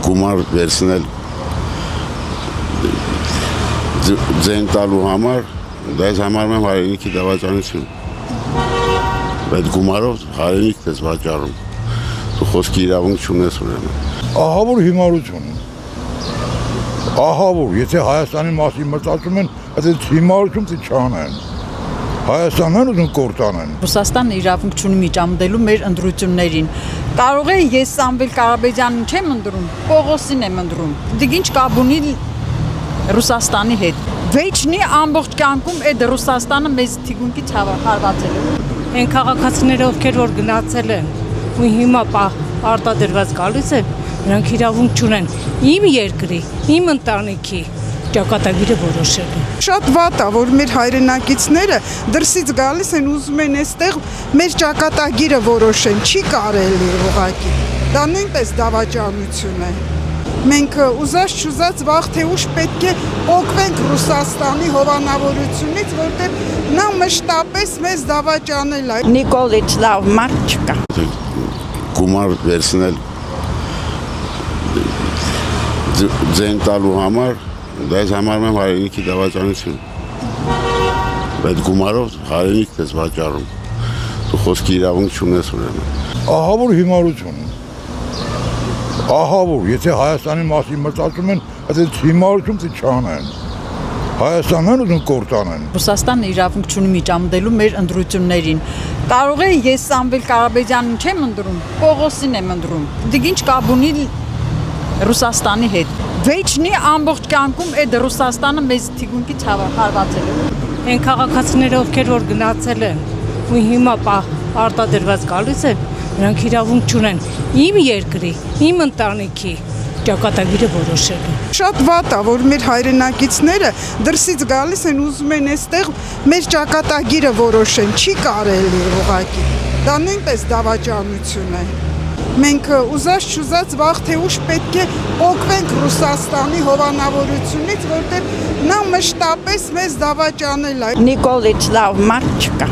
Գումար վերցնել ձեն տալու համար, դա ես համարում եմ հայրենիքի դավաճանություն։ Այդ գումարով հայրենիքն ես վաճառում։ Դու խոսքի իրավունք չունես ուրեմն։ Ահա որ հիմարություն։ Ահա որ, եթե Հայաստանի մասին մտածում են, այդ հիմարություն չանեն։ Հայաստանն ուզում կորտանեն։ Ռուսաստանը իրավունք չունի միջամտելու մեր ընտրություններին։ Կարող է ես Սամվել Կարապետյանին չեմ ընտրում, Պողոսին եմ ընտրում։ Դիք ինչ կապ ունի Ռուսաստանի հետ։ Վեճնի ամբողջ կյանքում այդ Ռուսաստանը մեզ թիկունքից հարվածել է։ Այն քաղաքացիները, ովքեր որ գնացել են ու հիմա արտադրված գալիս են, նրանք իրավունք չունեն իմ երկրի, իմ ընտանիքի ճակատագիրը որոշելու։ Շատ վատ է, որ մեր հայրենակիցները դրսից գալիս են ուզում են այստեղ մեր ճակատագիրը որոշեն, չի կարելի ուղղակի։ Դա նույնպես դավաճանություն է։ Մենք ուզած չուզած վաղ թե ուշ պետք է օգնենք Ռուսաստանի հովանավորությունից, որտեղ նա մշտապես մեզ դավաճանել է։ Նիկոլից լավ մարդ չկա։ Գումար վերցնել ձեն տալու համար, դա ես համարում եմ հայրենիքի դավաճանություն։ Այդ գումարով հայրենիքն ես վաճառում։ Դու խոսքի իրավունք չունես ուրեմն։ Ահա որ հիմարություն։ Ահա որ, եթե Հայաստանի մասին մտածում են, այդ հիմարություն չանեն։ Հայաստանն ուզում կորտանեն։ Ռուսաստանը իրավունք չունի միջամտելու մեր ընտրություններին։ Կարող է ես Սամվել Կարապետյանին չեմ ընտրում, Պողոսին եմ ընտրում։ Դիք ինչ կապ ունի Ռուսաստանի հետ։ Վեճնի ամբողջ կյանքում այդ Ռուսաստանը մեզ թիկունքից հարվածել է։ Այն քաղաքացիները, ովքեր որ գնացել են ու հիմա արտադրված գալիս են, նրանք իրավունք չունեն իմ երկրի, իմ ընտանիքի ճակատագիրը որոշելու։ Շատ վատ է, որ մեր հայրենակիցները դրսից գալիս են ուզում են այստեղ մեր ճակատագիրը որոշեն, չի կարելի ուղղակի։ Դա նույնպես դավաճանություն է։ Մենք ուզած չուզած վաղ թե ուշ պետք է օգնենք Ռուսաստանի հովանավորությունից, որտեղ նա մշտապես մեզ դավաճանել է։ Նիկոլից լավ մարդ չկա։